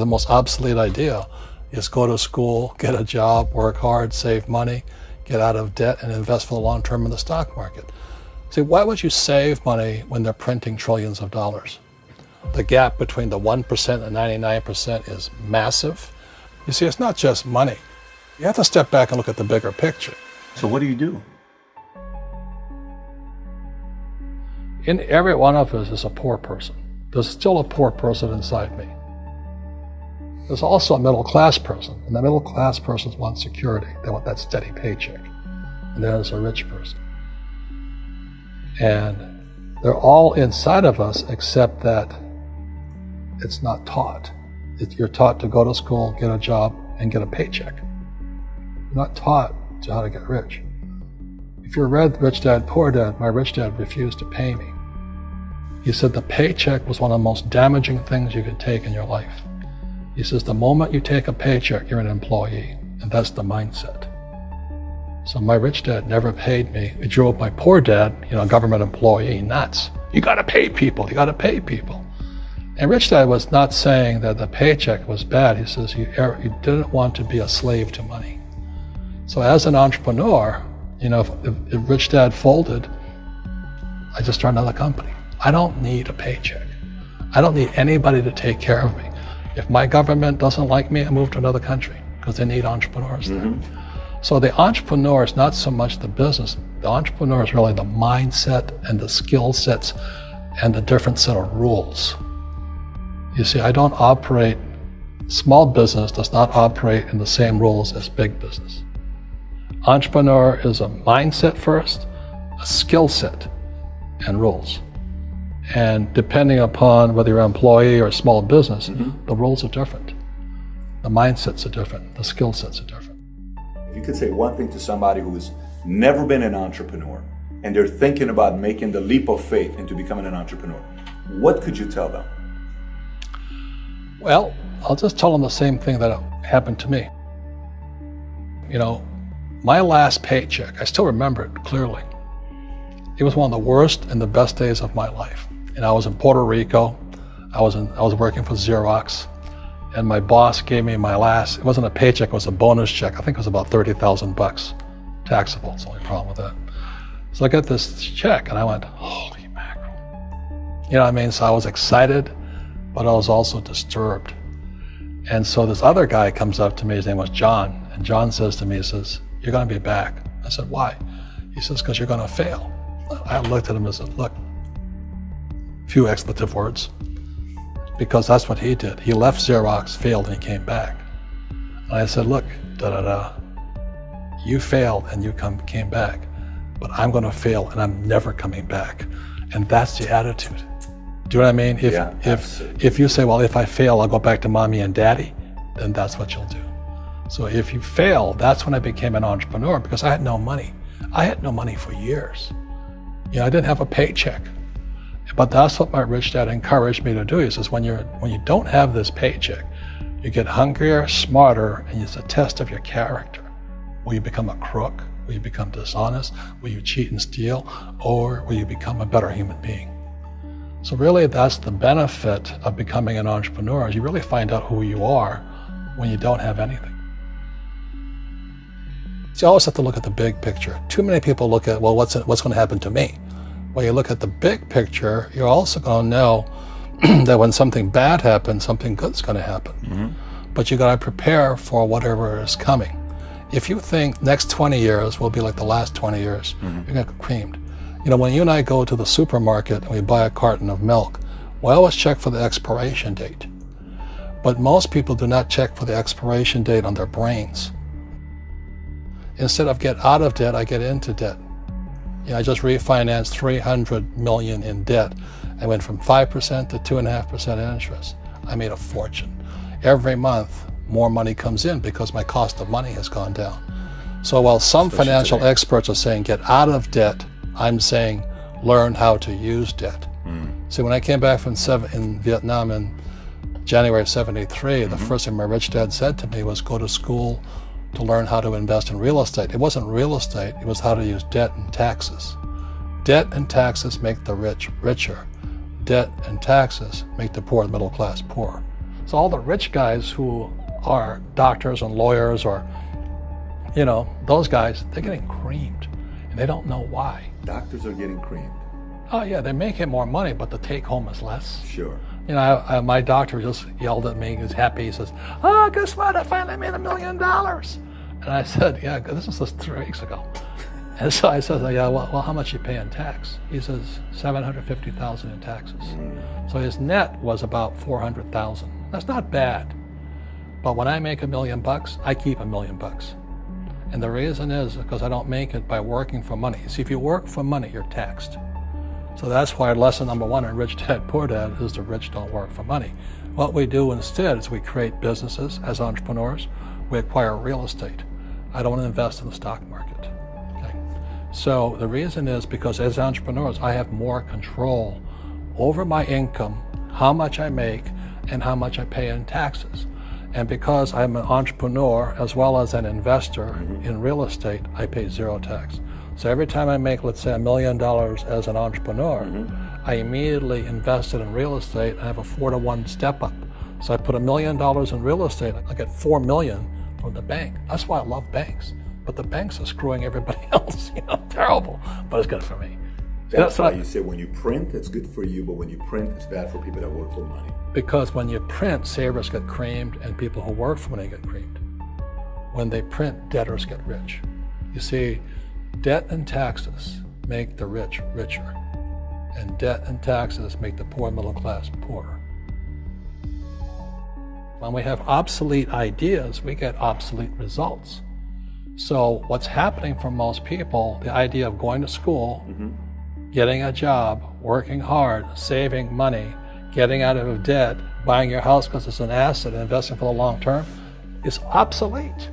The most obsolete idea is go to school, get a job, work hard, save money, get out of debt, and invest for the long term in the stock market. See, why would you save money when they're printing trillions of dollars? The gap between the 1% and 99% is massive. You see, it's not just money. You have to step back and look at the bigger picture. So what do you do? In every one of us is a poor person. There's still a poor person inside me. There's also a middle class person, and the middle class persons want security. They want that steady paycheck. And there's a rich person. And they're all inside of us, except that it's not taught. You're taught to go to school, get a job, and get a paycheck. You're not taught to how to get rich. If you read Rich Dad, Poor Dad, my rich dad refused to pay me. He said the paycheck was one of the most damaging things you could take in your life. He says the moment you take a paycheck, you're an employee, and that's the mindset. So my rich dad never paid me. It drove my poor dad, government employee, nuts. You gotta pay people, you gotta pay people. And Rich Dad was not saying that the paycheck was bad. He says you didn't want to be a slave to money. So as an entrepreneur, if Rich Dad folded, I just started another company. I don't need a paycheck. I don't need anybody to take care of me. If my government doesn't like me, I move to another country because they need entrepreneurs there. So the entrepreneur is not so much the business. The entrepreneur is really the mindset and the skill sets and the different set of rules. You see, I don't operate, small business does not operate in the same rules as big business. Entrepreneur is a mindset first, a skill set, and rules. And depending upon whether you're an employee or a small business, the rules are different. The mindsets are different, the skill sets are different. If you could say one thing to somebody who's never been an entrepreneur and they're thinking about making the leap of faith into becoming an entrepreneur, what could you tell them? Well, I'll just tell them the same thing that happened to me. My last paycheck, I still remember it clearly. It was one of the worst and the best days of my life. And I was in Puerto Rico. I was working for Xerox, and my boss gave me my last, it wasn't a paycheck, it was a bonus check. I think it was about $30,000, taxable, it's the only problem with that. So I got this check and I went, holy mackerel. So I was excited, but I was also disturbed. And so this other guy comes up to me, his name was John, and John says to me, he says, you're gonna be back. I said, why? He says, because you're gonna fail. I looked at him and said, look, few expletive words, because that's what he did. He left Xerox, failed, and he came back. And I said, look, you failed and you came back, but I'm gonna fail and I'm never coming back. And that's the attitude. Do you know what I mean? If you say, well, if I fail, I'll go back to mommy and daddy, then that's what you'll do. So if you fail, that's when I became an entrepreneur, because I had no money. I had no money for years. I didn't have a paycheck. But that's what my rich dad encouraged me to do. He says, when you don't have this paycheck, you get hungrier, smarter, and it's a test of your character. Will you become a crook? Will you become dishonest? Will you cheat and steal? Or will you become a better human being? So really, that's the benefit of becoming an entrepreneur, is you really find out who you are when you don't have anything. So you always have to look at the big picture. Too many people look at, well, what's going to happen to me? When you look at the big picture, you're also going to know that when something bad happens, something good's going to happen. But you got to prepare for whatever is coming. If you think next 20 years will be like the last 20 years, you're going to get creamed. When you and I go to the supermarket and we buy a carton of milk, we always check for the expiration date. But most people do not check for the expiration date on their brains. Instead of get out of debt, I get into debt. I just refinanced $300 million in debt. I went from 5% to 2.5% interest. I made a fortune. Every month, more money comes in because my cost of money has gone down. So while some financial experts are saying get out of debt, I'm saying learn how to use debt. See, when I came back from in Vietnam in January of '73, the first thing my rich dad said to me was go to school to learn how to invest in real estate. It wasn't real estate, it was how to use debt and taxes. Debt and taxes make the rich richer. Debt and taxes make the poor, the middle class, poor. So all the rich guys who are doctors and lawyers or, those guys, they're getting creamed and they don't know why. Doctors are getting creamed. Oh yeah, they make more money, but the take home is less. Sure. My doctor just yelled at me. He was happy. He says, "Oh, guess what? I finally made $1 million." And I said, "Yeah, this was just 3 weeks ago." And so I said, "Yeah, well, how much you pay in tax?" He says, $750,000 in taxes. So his net was about $400,000. That's not bad. But when I make $1 million, I keep $1 million. And the reason is because I don't make it by working for money. See, if you work for money, you're taxed. So that's why lesson number 1 in Rich Dad Poor Dad is the rich don't work for money. What we do instead is we create businesses as entrepreneurs. We acquire real estate. I don't invest in the stock market. Okay? So the reason is because as entrepreneurs, I have more control over my income, how much I make, and how much I pay in taxes. And because I'm an entrepreneur as well as an investor in real estate, I pay 0 tax. So every time I make, let's say, $1 million as an entrepreneur, I immediately invested in real estate. I have a 4-to-1 step up. So I put $1 million in real estate, I get $4 million from the bank. That's why I love banks. But the banks are screwing everybody else, terrible. But it's good for me. That's why you say when you print, it's good for you, but when you print, it's bad for people that work for money. Because when you print, savers get creamed and people who work for money get creamed. When they print, debtors get rich. You see, debt and taxes make the rich richer, and debt and taxes make the poor middle class poorer. When we have obsolete ideas, we get obsolete results. So what's happening for most people, the idea of going to school, getting a job, working hard, saving money, getting out of debt, buying your house because it's an asset, and investing for the long term, is obsolete.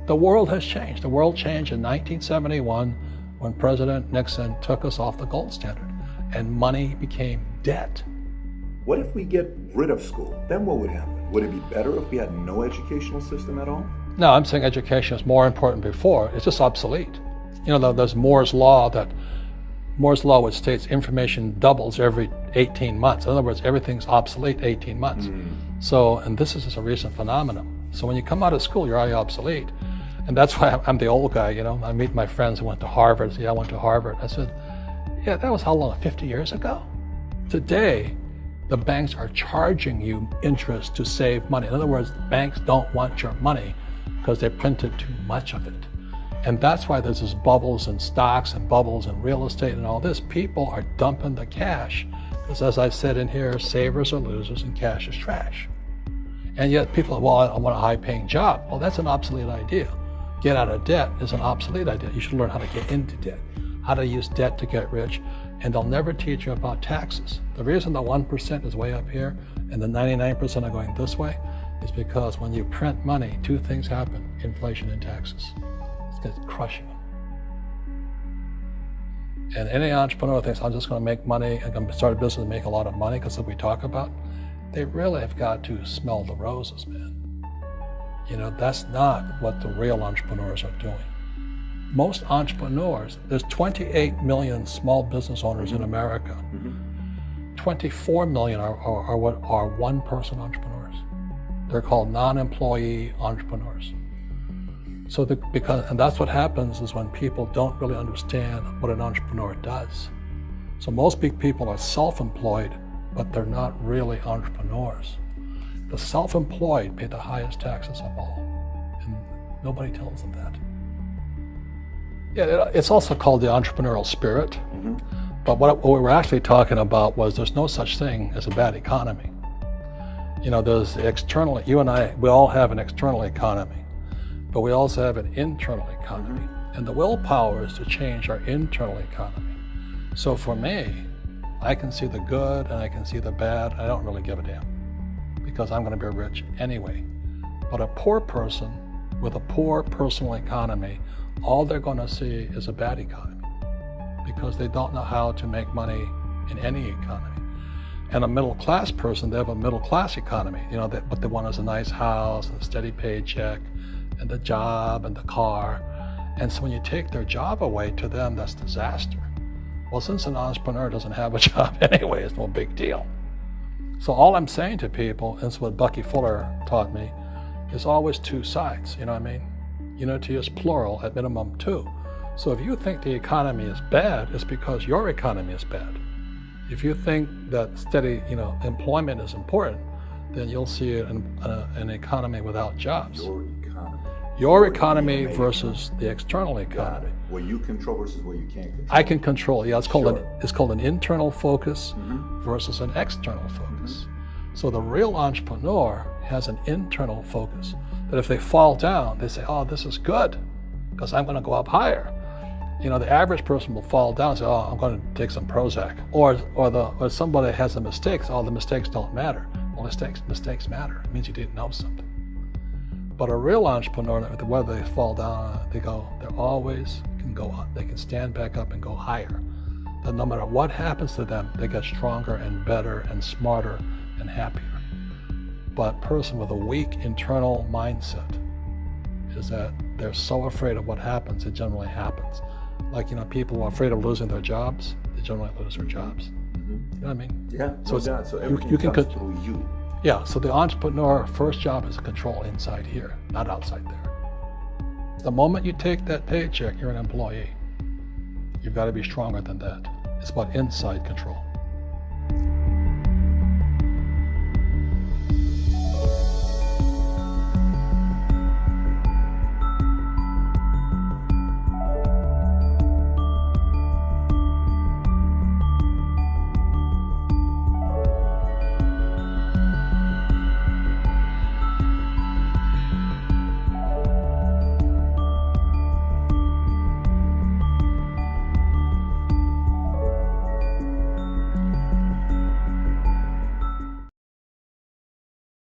The world has changed. The world changed in 1971 when President Nixon took us off the gold standard and money became debt. What if we get rid of school? Then what would happen? Would it be better if we had no educational system at all? No, I'm saying education is more important before. It's just obsolete. There's Moore's Law which states information doubles every 18 months. In other words, everything's obsolete 18 months. So, and this is just a recent phenomenon. So when you come out of school, you're already obsolete. And that's why I'm the old guy, I meet my friends who went to Harvard. I went to Harvard. I said, yeah, that was how long, 50 years ago? Today, the banks are charging you interest to save money. In other words, banks don't want your money because they printed too much of it. And that's why there's this bubbles in stocks and bubbles in real estate and all this. People are dumping the cash because, as I said in here, savers are losers and cash is trash. And yet people are, well, I want a high-paying job. Well, that's an obsolete idea. Get out of debt is an obsolete idea. You should learn how to get into debt, how to use debt to get rich, and they'll never teach you about taxes. The reason the 1% is way up here and the 99% are going this way is because when you print money, 2 things happen: inflation and taxes. It's crushing them. And any entrepreneur thinks, I'm just going to make money, I'm going to start a business and make a lot of money because of what we talk about. They really have got to smell the roses, man. That's not what the real entrepreneurs are doing. Most entrepreneurs, there's 28 million small business owners in America. 24 million are what are one-person entrepreneurs. They're called non-employee entrepreneurs. So and that's what happens is when people don't really understand what an entrepreneur does. So most big people are self-employed, but they're not really entrepreneurs. The self-employed pay the highest taxes of all, and nobody tells them that. Yeah, it's also called the entrepreneurial spirit, but what we were actually talking about was there's no such thing as a bad economy. There's external, you and I, we all have an external economy, but we also have an internal economy. And the willpower is to change our internal economy. So for me, I can see the good and I can see the bad. I don't really give a damn because I'm going to be rich anyway. But a poor person with a poor personal economy, all they're going to see is a bad economy because they don't know how to make money in any economy. And a middle class person, they have a middle class economy. What they want is a nice house and a steady paycheck and the job and the car. And so when you take their job away, to them, that's disaster. Well, since an entrepreneur doesn't have a job anyway, it's no big deal. So all I'm saying to people, and it's what Bucky Fuller taught me, there's always two sides, you know what I mean? Unity is plural, at minimum two. So if you think the economy is bad, it's because your economy is bad. If you think that steady, employment is important, then you'll see an economy without jobs. Your economy versus the external economy. What you control versus what you can't control. I can control. Yeah, it's called an internal focus versus an external focus. So the real entrepreneur has an internal focus. That if they fall down, they say, "Oh, this is good, because I'm going to go up higher." The average person will fall down and say, "Oh, I'm going to take some Prozac," or somebody has a mistake. So, "Oh, the mistakes don't matter." Well, mistakes matter. It means you didn't know something. But a real entrepreneur, whether they fall down, they always can go up. They can stand back up and go higher. That no matter what happens to them, they get stronger and better and smarter and happier. But a person with a weak internal mindset is that they're so afraid of what happens, it generally happens. Like, people who are afraid of losing their jobs, they generally lose their jobs. You know what I mean? Yeah, so everything comes through you. Yeah, so the entrepreneur first job is to control inside here, not outside there. The moment you take that paycheck, you're an employee. You've got to be stronger than that. It's about inside control.